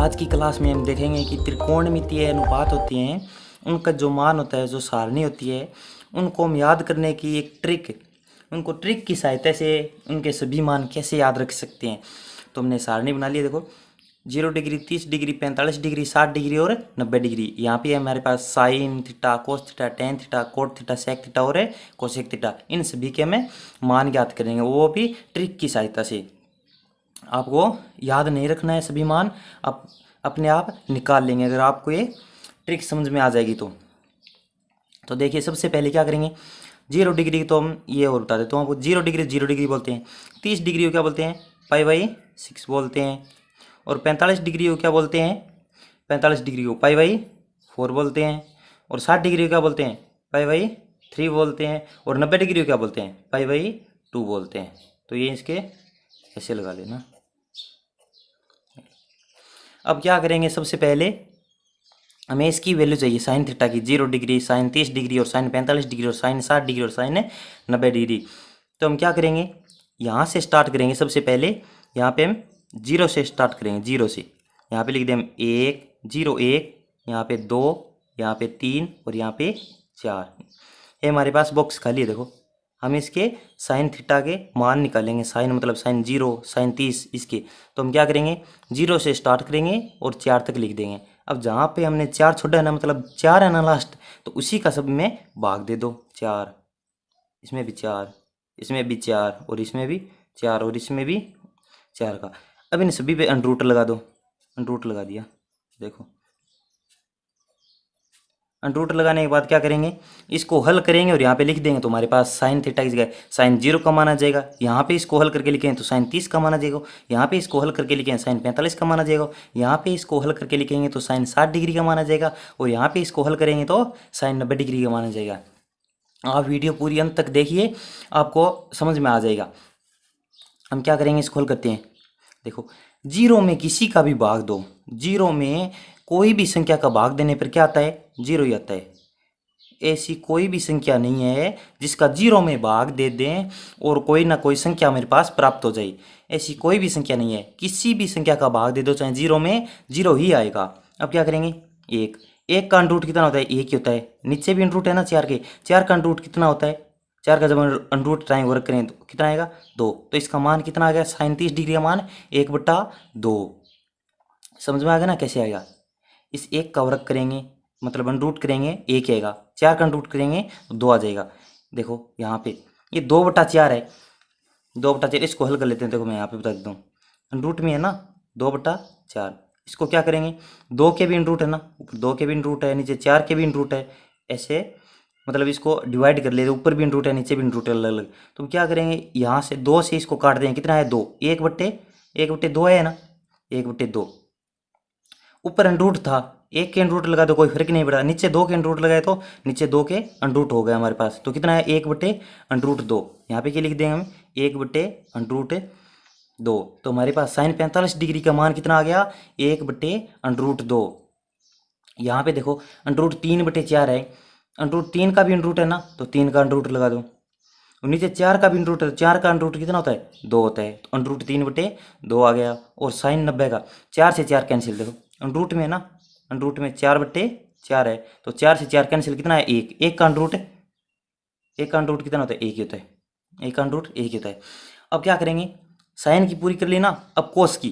आज की क्लास में हम देखेंगे कि त्रिकोणमितीय अनुपात होती हैं, उनका जो मान होता है, जो सारणी होती है, उनको हम याद करने की एक उनको ट्रिक की सहायता से उनके सभी मान कैसे याद रख सकते हैं। तो हमने सारणी बना ली है। देखो 0 डिग्री, 30 डिग्री, 45 डिग्री, 60 डिग्री और 90 डिग्री। यहाँ पे हमारे पास sine theta, cos theta, tan theta, cot theta, sec theta और कोसेक थीटा, इन सभी के हमें मान ज्ञात करेंगे, वो भी ट्रिक की सहायता से। आपको याद नहीं रखना है सभी मान, आप अपने आप निकाल लेंगे अगर आपको ये ट्रिक समझ में आ जाएगी तो देखिए सबसे पहले क्या करेंगे। 0 डिग्री तो हम ये और बता देते हूँ आपको। 0 डिग्री बोलते हैं। 30 डिग्री को क्या बोलते हैं? π/6 बोलते हैं। और 45 डिग्री को क्या बोलते हैं? 45 डिग्री को π/4 बोलते हैं। और 60 डिग्री को क्या बोलते हैं? π/3 बोलते हैं। और 90 डिग्री को क्या बोलते हैं? π/2 बोलते हैं। तो ये इसके ऐसे लगा लेना। अब क्या करेंगे, सबसे पहले हमें इसकी वैल्यू चाहिए साइन थीटा की। 0 डिग्री, साइन 30 डिग्री और साइन 45 डिग्री और साइन 60 डिग्री और साइन 90 डिग्री। तो हम क्या करेंगे, यहाँ से स्टार्ट करेंगे। सबसे पहले यहाँ पे हम 0 से स्टार्ट करेंगे। 0 से यहाँ पे लिख दें हम 1, 0, 1, यहाँ पे 2, यहाँ पे 3 और यहाँ पे 4। ये हमारे पास बॉक्स खाली है। देखो हम इसके साइन थीटा के मान निकालेंगे। साइन मतलब साइन 0, साइन 30 इसके। तो हम क्या करेंगे, 0 से स्टार्ट करेंगे और 4 तक लिख देंगे। अब जहाँ पे हमने 4 छोड़ा है ना, मतलब 4 है ना लास्ट, तो उसी का सब में भाग दे दो। 4, इसमें भी 4, इसमें भी 4 और इसमें भी 4 और इसमें भी 4 का। अब इन सभी पे अंडर रूट लगा दो। अंडर रूट लगा दिया। देखो अंडर रूट लगाने के बाद क्या करेंगे, इसको हल करेंगे और यहाँ पे लिख देंगे। तो हमारे पास साइन थीटा की जगह साइन 0 का मान आ जाएगा। यहाँ पे इसको हल करके लिखेंगे तो साइन 30 का मान आ जाएगा। यहाँ पे इसको हल करके लिखेंगे साइन 45 का मान आ जाएगा। यहाँ पे इसको हल करके लिखेंगे तो साइन 60 डिग्री का मान आ जाएगा। और यहाँ पे इसको हल करेंगे तो साइन 90 डिग्री का मान आ जाएगा। आप वीडियो पूरी अंत तक देखिए, आपको समझ में आ जाएगा। हम क्या करेंगे, इसको हल करते हैं। देखो 0 में किसी का भी भाग दो। 0 में कोई भी संख्या का भाग देने पर क्या आता है? 0 ही आता है। ऐसी कोई भी संख्या नहीं है जिसका 0 में भाग दे दें और कोई ना कोई संख्या मेरे पास प्राप्त हो जाए। ऐसी कोई भी संख्या नहीं है। किसी भी संख्या का भाग दे दो चाहे 0 में, 0 ही आएगा। अब क्या करेंगे, 1 का अंडर रूट कितना होता है? 1 ही होता है। नीचे भी अंडर रूट है ना 4 के। 4 का अंडर रूट कितना होता है? 4 का जब अंडर रूट ट्राइंग वर्क करें तो कितना आएगा? 2। तो इसका मान कितना आ गया? साइन 30 डिग्री का मान 1/2। समझ में आ गया ना कैसे आएगा? इस 1 का वर्क करेंगे मतलब अंडर रूट करेंगे 1 आएगा। 4 का अंडर रूट करेंगे तो 2 आ जाएगा। देखो यहाँ पे ये 2/4 है। 2/4 इसको हल कर लेते हैं। देखो मैं यहाँ पे बता देता हूँ, अंडर रूट में है ना 2/4। इसको क्या करेंगे, 2 के भी अंडर रूट है ना, ऊपर 2 के भी अंडर रूट है, नीचे 4 के भी अंडर रूट है। ऐसे मतलब इसको डिवाइड कर लेते, ऊपर भी अंडर रूट है नीचे भी अंडर रूट है अलग अलग। तो क्या करेंगे, यहाँ से 2 से इसको काट देंगे। कितना है? 2। 1/2 है ना, 1/2। ऊपर अंडर रूट था, 1 के अंडर रूट लगा तो कोई फर्क नहीं पड़ा। नीचे 2 के अंडर रूट लगाए तो नीचे 2 के अंडर रूट हो गया हमारे पास। तो कितना है? 1/2। यहाँ पे क्या लिख देंगे हम? 1/2। तो हमारे पास साइन 45 डिग्री का मान कितना आ गया? 1/2। यहाँ पे देखो अंडर रूट 3/4 है। अंडर रूट 3 का भी अंडर रूट है ना, तो 3 का अंडर रूट लगा दो। और नीचे 4 का भी अंडर रूट है। 4 का अंडर रूट कितना होता है? 2 होता है। तो अंडर रूट 3/2 आ गया। और साइन 90 का 4 से 4 कैंसिल। देखो अंडर रूट में है ना, अंडर रूट में 4/4 है। तो 4 से 4 कैंसिल, कितना है? 1। 1 का अंडर रूट है, 1 का अंडर रूट कितना होता है? 1 ही होता है। 1 का अंडर रूट 1 ही होता है। अब क्या करेंगे, साइन की पूरी कर ली ना, अब कोस की।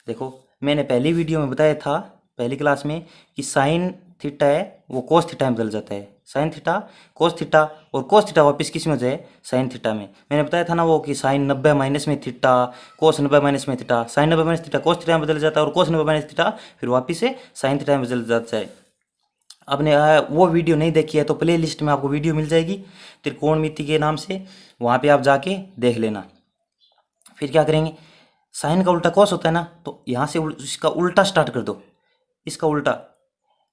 देखो मैंने पहली वीडियो में बताया था, पहली क्लास में, कि साइन थीटा है वो कोस थीटा में बदल जाता है। साइन थीटा कोस थीटा, और कोस थीटा वापस किस में हो जाए? साइन थीटा में। मैंने बताया था ना वो कि साइन 90 माइनस में थीटा, कोस 90 माइनस में theta. Sine 90 minus theta cos theta में बदल जाता है और कोस 90 माइनस थीटा फिर वापस से साइन थीटा में बदल जाता है। आपने वो वीडियो नहीं देखी है तो प्ले लिस्ट में आपको वीडियो मिल जाएगी त्रिकोणमिति के नाम से, वहाँ पे आप जाके देख लेना। फिर क्या करेंगे, साइन का उल्टा कोस होता है ना, तो यहाँ से इसका उल्टा स्टार्ट कर दो। इसका उल्टा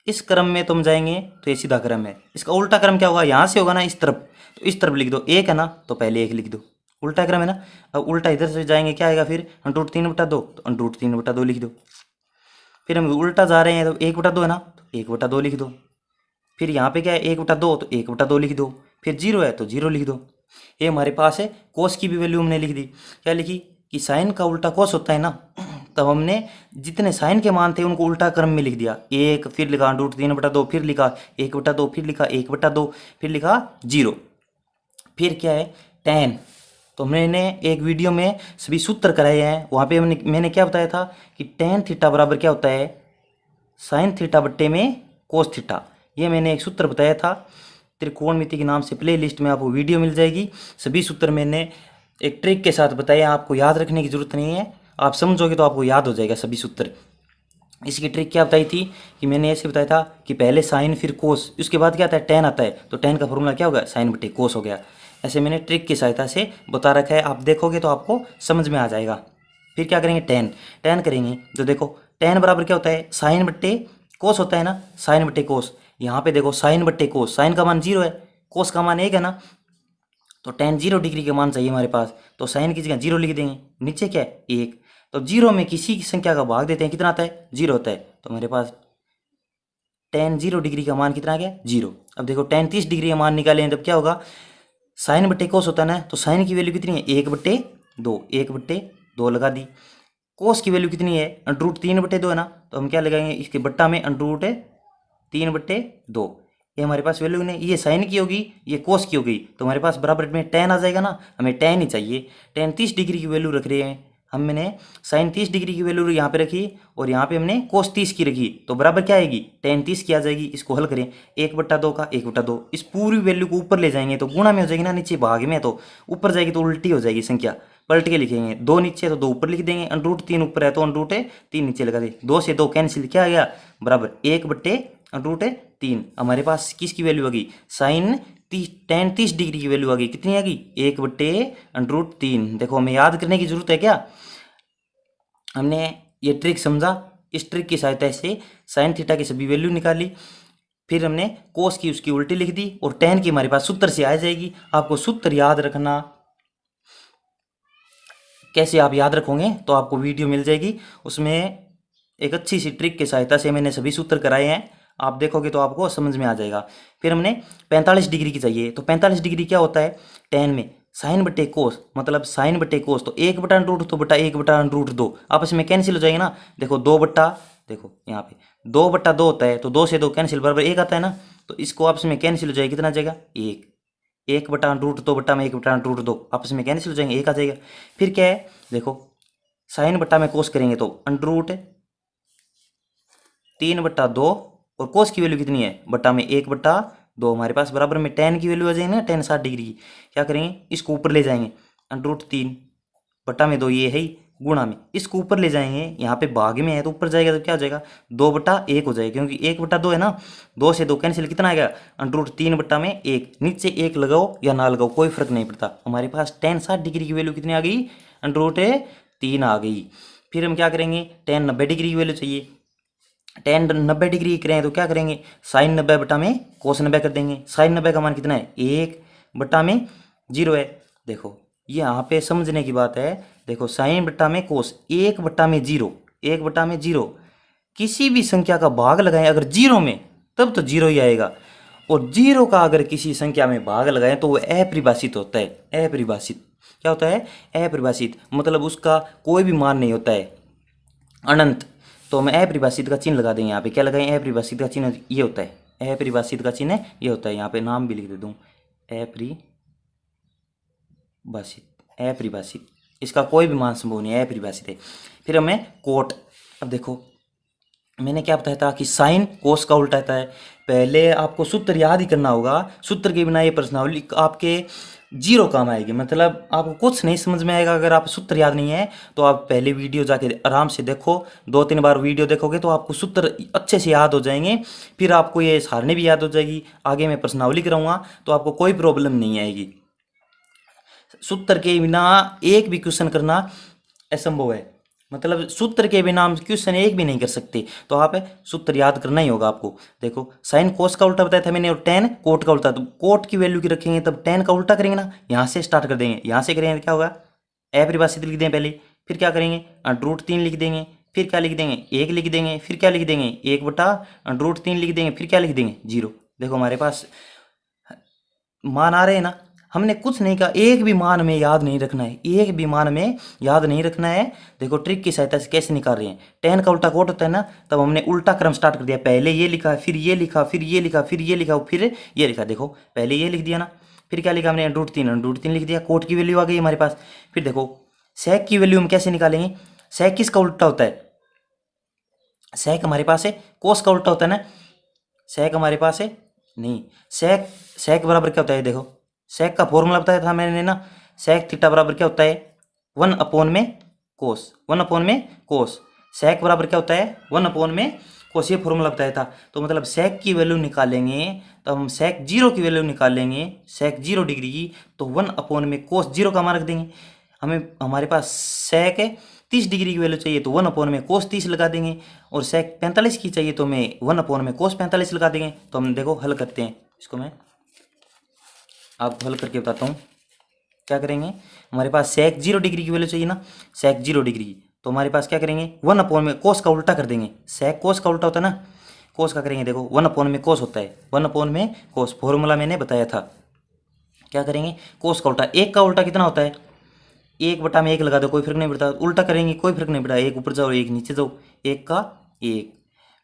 इस क्रम में तुम जाएंगे तो ये सीधा क्रम है। इसका उल्टा क्रम क्या होगा? यहाँ से होगा ना इस तरफ, तो इस तरफ लिख दो। 1 है ना, तो पहले 1 लिख दो। उल्टा क्रम है ना। अब उल्टा इधर से जाएंगे, क्या आएगा फिर? अंडर रूट 3/2, तो अंडर रूट 3/2 लिख दो। फिर हम उल्टा जा रहे हैं तो 1/2 है ना, तो 1/2 लिख दो। फिर यहाँ पे क्या है? 1/2, तो 1/2 लिख दो। फिर 0 है तो 0 लिख दो। ये हमारे पास है। कोस की भी वैल्यू हमने लिख दी। क्या लिखी? कि साइन का उल्टा कोस होता है ना, तब हमने जितने साइन के मान थे उनको उल्टा क्रम में लिख दिया। एक, फिर लिखा √3/2, फिर लिखा 1/2, फिर लिखा 1/2, फिर लिखा 0। फिर क्या है tan। तो मैंने एक वीडियो में सभी सूत्र कराए हैं, वहाँ पे मैंने क्या बताया था कि tan थीटा बराबर क्या होता है, साइन थीटा बट्टे में कोस थीटा। ये मैंने एक सूत्र बताया था त्रिकोणमिति के नाम से, प्ले लिस्ट में आपको वीडियो मिल जाएगी। सभी सूत्र मैंने एक ट्रिक के साथ बताया, आपको याद रखने की जरूरत नहीं है, आप समझोगे तो आपको याद हो जाएगा सभी सूत्र। इसकी ट्रिक क्या बताई थी कि मैंने ऐसे बताया था कि पहले साइन फिर कोस, उसके बाद क्या आता है tan आता है, तो tan का फॉर्मूला क्या होगा, साइन बटे कोस हो गया। ऐसे मैंने ट्रिक की सहायता से बता रखा है, आप देखोगे तो आपको समझ में आ जाएगा। फिर क्या करेंगे, tan करेंगे, तो देखो tan बराबर क्या होता है, साइन बट्टे कोस होता है ना, साइन बट्टे कोस। यहाँ पे देखो साइन बट्टे कोस, साइन का मान 0 है, कोस का मान 1 है ना, तो tan 0 डिग्री का मान चाहिए हमारे पास, तो साइन की जगह 0 लिख देंगे, नीचे क्या है 1। तो 0 में किसी की संख्या का भाग देते हैं, कितना आता है, 0 होता है, तो हमारे पास tan 0 डिग्री का मान कितना आ गया, 0। अब देखो tan 30 डिग्री का मान निकालें तब क्या होगा, साइन बट्टे कोस होता है ना, तो साइन की वैल्यू कितनी है, 1/2, 1/2 लगा दी। कोस की वैल्यू कितनी है, √3/2 है ना, तो हम क्या लगाएंगे, इसके बट्टा में √3/2। ये हमारे पास वैल्यू नहीं, ये साइन की होगी, ये कोस की होगी, तो हमारे पास बराबर में tan आ जाएगा ना, हमें tan ही चाहिए। tan 30 डिग्री की वैल्यू रख रहे हैं, हमने साइन 30 डिग्री की वैल्यू यहाँ पे रखी और यहाँ पे हमने कोस 30 की रखी, तो बराबर क्या आएगी, tan 30 की आ जाएगी। इसको हल करें, 1/2 का 1/2, इस पूरी वैल्यू को ऊपर ले जाएंगे तो गुणा में हो जाएगी ना, नीचे भाग में, तो ऊपर जाएगी तो उल्टी हो जाएगी संख्या, पलट के लिखेंगे, 2 नीचे है तो 2 ऊपर लिख देंगे, √3 ऊपर है तो √3 नीचे लगा दे, 2 से 2 कैंसिल, क्या आ गया, बराबर 1/√3। हमारे पास किसकी वैल्यू आ गई, साइन tan 30 डिग्री की वैल्यू आ गई, कितनी आ गई, 1/√3। देखो हमें याद करने की जरूरत है क्या, हमने ये ट्रिक समझा, इस ट्रिक की सहायता से साइन थीटा की सभी वैल्यू निकाली, फिर हमने कोस की उसकी उल्टी लिख दी, और tan की हमारे पास सूत्र से आ जाएगी। आपको सूत्र याद रखना, कैसे आप याद रखोगे, तो आपको वीडियो मिल जाएगी, उसमें एक अच्छी सी ट्रिक की सहायता से मैंने सभी सूत्र कराए हैं, आप देखोगे तो आपको समझ में आ जाएगा। फिर हमने 45 डिग्री की चाहिए, तो 45 डिग्री क्या होता है, tan में साइन बटे कोस, मतलब साइन बटे कोस, तो 1/√2 तो बटा 1/√2 आपस में कैंसिल हो जाएगा ना। देखो देखो यहाँ पे 2/2 होता है, तो 2 से 2 कैंसिल, बराबर 1 आता है ना, तो इसको आपस में कैंसिल हो जाएगा, कितना आ जाएगा 1, 1/√2 बटा में 1/√2 आपस में कैंसिल हो जाएंगे, 1 आ जाएगा। फिर क्या है, देखो साइन बट्टा में कोस करेंगे तो √3/2, और कोस की वैल्यू कितनी है, बट्टा में 1/2, हमारे पास बराबर में tan की वैल्यू आ जाएगी ना, tan 60 डिग्री की, क्या करेंगे, इसको ऊपर ले जाएंगे, √3/2 ये है ही, गुणा में इसको ऊपर ले जाएंगे, यहाँ पे भाग में है तो ऊपर जाएगा तो क्या हो जाएगा, 2/1 हो जाएगा, क्योंकि 1/2 है ना, 2 से 2 कैंसिल, कितना आएगा, √3/1, नीचे 1 लगाओ या ना लगाओ कोई फर्क नहीं पड़ता। हमारे पास tan 60 डिग्री की वैल्यू कितनी आ गई, √3 आ गई। फिर हम क्या करेंगे, tan 90 डिग्री की वैल्यू चाहिए, tan 90 डिग्री करें तो क्या करेंगे, साइन 90 बटा में कोस 90 कर देंगे, साइन 90 का मान कितना है, 1/0 है। देखो ये यहाँ पे समझने की बात है, देखो साइन बटा में कोस 1/0, 1/0 किसी भी संख्या का भाग लगाएं अगर 0 में, तब तो 0 ही आएगा, और 0 का अगर किसी संख्या में भाग लगाएं तो वो अपरिभाषित होता है। अपरिभाषित क्या होता है, अपरिभाषित मतलब उसका कोई भी मान नहीं होता है, अनंत। तो हम अपरिभाषित का चिन्ह लगा देंगे, यहाँ पे क्या लगाएं, अपरिभाषित का चिन्ह ये होता है, अपरिभाषित का चिन्ह ये होता है, यहाँ पे नाम भी लिख दे दूँ, अपरिभाषित, इसका कोई भी मान संभव नहीं है, अपरिभाषित है। फिर हमें कोट, अब देखो मैंने क्या बताया था कि साइन कोस का उल्टा आता है, पहले आपको सूत्र याद ही करना होगा, सूत्र के बिना ये प्रश्नावली आपके 0 काम आएगी, मतलब आपको कुछ नहीं समझ में आएगा अगर आप सूत्र याद नहीं है। तो आप पहले वीडियो जाके आराम से देखो, 2-3 बार वीडियो देखोगे तो आपको सूत्र अच्छे से याद हो जाएंगे, फिर आपको ये सारणी भी याद हो जाएगी, आगे मैं प्रश्नावली कराऊंगा तो आपको कोई प्रॉब्लम नहीं आएगी। सूत्र के बिना एक भी क्वेश्चन करना असंभव है, मतलब सूत्र के बिना हम क्वेश्चन एक भी नहीं कर सकते, तो आप सूत्र याद करना ही होगा आपको। देखो साइन कोस का उल्टा बताया था मैंने, और tan कोट का उल्टा, तो कोट की वैल्यू की रखेंगे तब tan का उल्टा करेंगे ना, यहाँ से स्टार्ट कर देंगे, यहाँ से करेंगे क्या होगा, अपरिभाषित लिख दें पहले, फिर क्या करेंगे, √3 लिख देंगे, फिर क्या लिख देंगे, 1 लिख देंगे, फिर क्या लिख देंगे, 1/√3 लिख देंगे, फिर क्या लिख देंगे, 0। देखो हमारे पास मान आ रहे हैं ना, हमने कुछ नहीं कहा, एक भी मान में याद नहीं रखना है, एक भी मान में याद नहीं रखना है। देखो ट्रिक की सहायता से कैसे निकाल रहे हैं। 10 का उल्टा कोट होता है ना, तब हमने उल्टा क्रम स्टार्ट कर दिया। पहले ये लिखा, फिर ये लिखा, फिर ये लिखा, फिर ये लिखा, फिर ये लिखा। देखो पहले ये लिख दिया ना, फिर क्या लिखा हमने, √3 लिख दिया। कोट की वैल्यू आ गई हमारे पास। फिर देखो सेक की वैल्यू हम कैसे निकालेंगे। सेक किसका उल्टा होता है, सेक हमारे पास है कोस का उल्टा होता है ना। सेक हमारे पास है नहीं, सेक सेक बराबर क्या होता है, देखो सेक का फॉर्मूला बताया था मैंने ना। सेक थीटा बराबर क्या होता है, 1/कोस, 1/कोस। सेक बराबर क्या होता है, 1/कोस, ये फॉर्मूला बताया था। तो मतलब सेक की वैल्यू निकालेंगे, तो हम सेक 0 की वैल्यू निकालेंगे, सेक 0 डिग्री की, तो 1/कोस 0 का मान रख देंगे। हमें हमारे पास सेक 30 डिग्री की वैल्यू चाहिए तो 1/कोस 30 लगा देंगे, और सेक 45 की चाहिए तो मैं 1/कोस 45 लगा देंगे। तो हम देखो हल करते हैं इसको, मैं आपको हल करके बताता हूँ। क्या करेंगे, हमारे पास सेक 0 डिग्री की वैल्यू चाहिए ना, सेक 0 डिग्री की, तो हमारे पास क्या करेंगे, 1/कोस का उल्टा कर देंगे। सेक कोस का उल्टा होता है ना, कोस का करेंगे, देखो 1/कोस होता है, 1/कोस फॉर्मूला मैंने बताया था। क्या करेंगे, कोस का उल्टा, एक का उल्टा कितना होता है, 1/में 1 लगा दो, कोई फर्क नहीं पड़ता। उल्टा करेंगे कोई फर्क नहीं पड़ता, एक ऊपर जाओ एक नीचे जाओ, 1 का 1।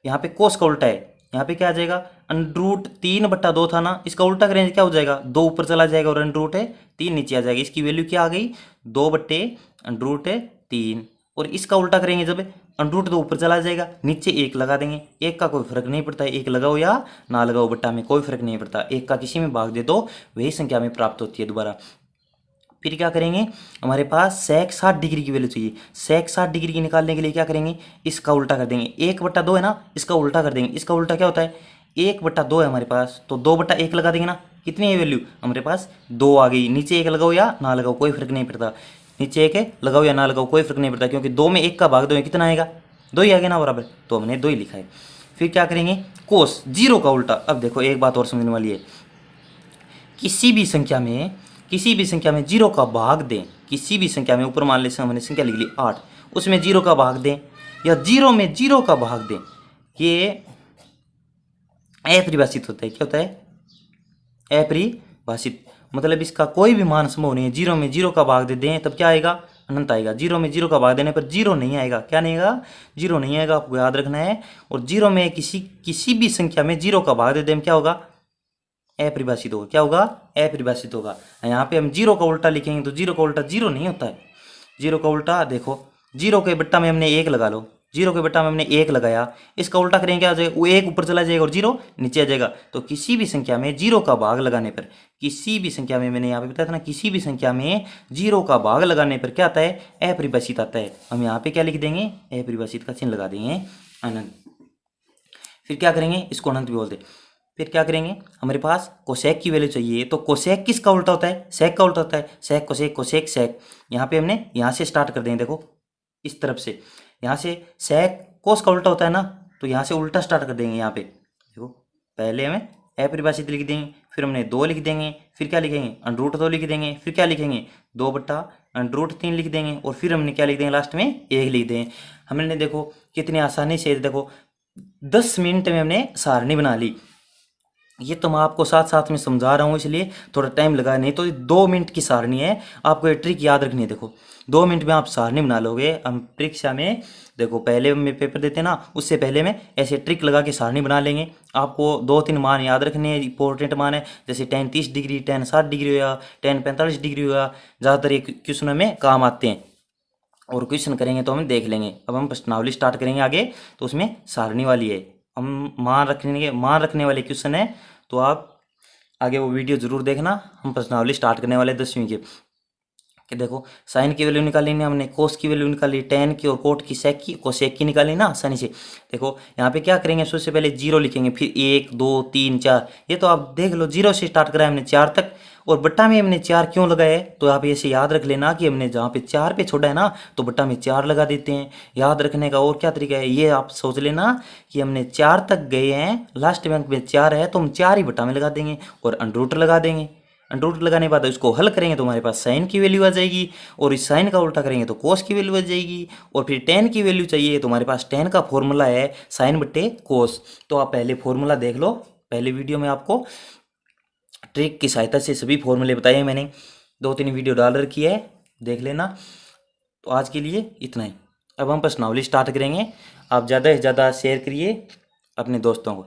यहाँ पे कोस का उल्टा है, यहाँ पे क्या आ जाएगा, √3/2 था ना, इसका उल्टा करेंगे क्या हो जाएगा, 2 ऊपर चला जाएगा और √3 नीचे आ जाएगा। इसकी वैल्यू क्या आ गई, 2/√3। और इसका उल्टा करेंगे जब, √2 ऊपर चला जाएगा, नीचे 1 लगा देंगे। 1 का कोई फर्क नहीं पड़ता, 1 लगाओ या ना लगाओ बट्टा में कोई फर्क नहीं पड़ता, 1 का किसी में भाग दे दो वही संख्या में प्राप्त होती है दोबारा। फिर क्या करेंगे, हमारे पास सेक 60 डिग्री की वैल्यू चाहिए। सेक 60 डिग्री की निकालने के लिए क्या करेंगे, इसका उल्टा कर देंगे। 1/2 है ना, इसका उल्टा कर देंगे। इसका उल्टा क्या होता है, 1/2 है हमारे पास, तो 2/1 लगा देंगे ना। कितनी है वैल्यू, हमारे पास 2 आ गई। नीचे 1 लगाओ या ना लगाओ कोई फर्क नहीं पड़ता, नीचे 1 लगाओ या ना लगाओ कोई फर्क नहीं पड़ता, क्योंकि 2 में 1 का भाग 2 है, कितना आएगा, 2 ही आ गया ना बराबर, तो हमने 2 ही लिखा है। फिर क्या करेंगे, कोस 0 का उल्टा। अब देखो एक बात और समझने वाली है, किसी भी संख्या में 0 का भाग दें, किसी भी संख्या में, ऊपर मान ले हमने संख्या लिख ली 8, उसमें 0 का भाग दें या 0 में 0 का भाग दें, ये अपरिभाषित होता है। क्या होता है, अपरिभाषित, मतलब इसका कोई भी मान संभव नहीं है। 0 में 0 का भाग दे दें तब क्या आएगा, अनंत आएगा। 0 में 0 का भाग देने पर 0 नहीं आएगा। क्या नहीं आएगा, 0 नहीं आएगा, आपको याद रखना है। और 0 में किसी भी संख्या में 0 का भाग दे दें क्या होगा, अपरिभाषित होगा। क्या होगा, अपरिभाषित होगा। यहाँ पे हम 0 का उल्टा लिखेंगे तो 0 का उल्टा 0 नहीं होता है। 0 का उल्टा देखो, 0 के बट्टा में हमने 1 लगा लो, 0 के बट्टा में हमने 1 लगाया, इसका उल्टा करेंगे क्या हो जाएगा, वो 1 ऊपर चला जाएगा और 0 नीचे आ जाएगा। तो किसी भी संख्या में 0 का भाग लगाने पर, किसी भी संख्या में, मैंने यहाँ पे बताया था ना, किसी भी संख्या में 0 का भाग लगाने पर क्या आता है, अपरिभाषित आता है। हम यहाँ पे क्या लिख देंगे, अपरिभाषित का चिन्ह लगा देंगे, अनंत। फिर क्या करेंगे, इसको अनंत भी बोलते हैं। फिर क्या करेंगे, हमारे पास कोसेक की वैल्यू चाहिए, तो कोसेक किसका उल्टा होता है, सेक का उल्टा होता है। Sec cosec, cosec sec. यहाँ पे हमने यहाँ से स्टार्ट कर देंगे, देखो इस तरफ से, यहाँ से सेक कोस का उल्टा होता है ना, तो यहाँ से उल्टा स्टार्ट कर देंगे। यहाँ पे देखो पहले हमें अपरिभाषित लिख देंगे, फिर हमने 2 लिख देंगे, फिर क्या लिखेंगे, √2 लिख देंगे, फिर क्या लिखेंगे, 2/√3 लिख देंगे, और फिर हमने क्या लिख देंगे, लास्ट में 1 लिख देंगे। हमने देखो कितनी आसानी से, देखो 10 मिनट में हमने सारणी बना ली। ये तो मैं आपको साथ साथ में समझा रहा हूँ इसलिए थोड़ा टाइम लगा, नहीं तो 2 मिनट की सारणी है। आपको ये ट्रिक याद रखनी है। देखो 2 मिनट में आप सारणी बना लोगे। हम परीक्षा में देखो पहले में पेपर देते ना, उससे पहले में ऐसे ट्रिक लगा के सारणी बना लेंगे। आपको 2-3 मान याद रखने हैं, इंपॉर्टेंट मान है, जैसे 10 30 डिग्री, 10 60 डिग्री हुआ, 10 45 डिग्री हुआ, ज़्यादातर ये क्वेश्चन में काम आते हैं। और क्वेश्चन करेंगे तो हम देख लेंगे। अब हम प्रश्नावली स्टार्ट करेंगे आगे, तो उसमें सारणी वाली है, हम मान रखने वाले क्वेश्चन है, तो आप आगे वो वीडियो जरूर देखना। हम प्रश्नावली स्टार्ट करने वाले 10वीं के। कि देखो साइन की वैल्यू निकाली ना हमने, कोस की वैल्यू निकाली, टेन की, और कोट की, सेक की, कोसेक की निकाली ना आसानी से। देखो यहाँ पे क्या करेंगे, सबसे पहले 0 लिखेंगे, फिर 1 2 3 4, ये तो आप देख लो 0 से स्टार्ट करा है हमने 4 तक। और बट्टा में हमने 4 क्यों लगाया है, तो आप ऐसे याद रख लेना कि हमने जहाँ पे 4 पे छोड़ा है ना, तो बट्टा में 4 लगा देते हैं। याद रखने का और क्या तरीका है, ये आप सोच लेना कि हमने 4 तक गए हैं, लास्ट बैंक में 4 है, तो हम 4 ही बट्टा में लगा देंगे और अंडर लगा देंगे। अंडर लगाने के बाद उसको हल करेंगे तो हमारे पास साइन की वैल्यू आ जाएगी, और इस साइन का उल्टा करेंगे तो कोस की वैल्यू आ जाएगी। और फिर टेन की वैल्यू चाहिए तो हमारे पास टेन का फॉर्मूला है साइन बट्टे कोस। तो आप पहले फॉर्मूला देख लो, पहले वीडियो में आपको ट्रिक की सहायता से सभी फॉर्मूले बताए हैं मैंने, 2-3 वीडियो डाल रखी है, देख लेना। तो आज के लिए इतना ही। अब हम प्रश्नावली स्टार्ट करेंगे। आप ज़्यादा से ज़्यादा शेयर करिए अपने दोस्तों को।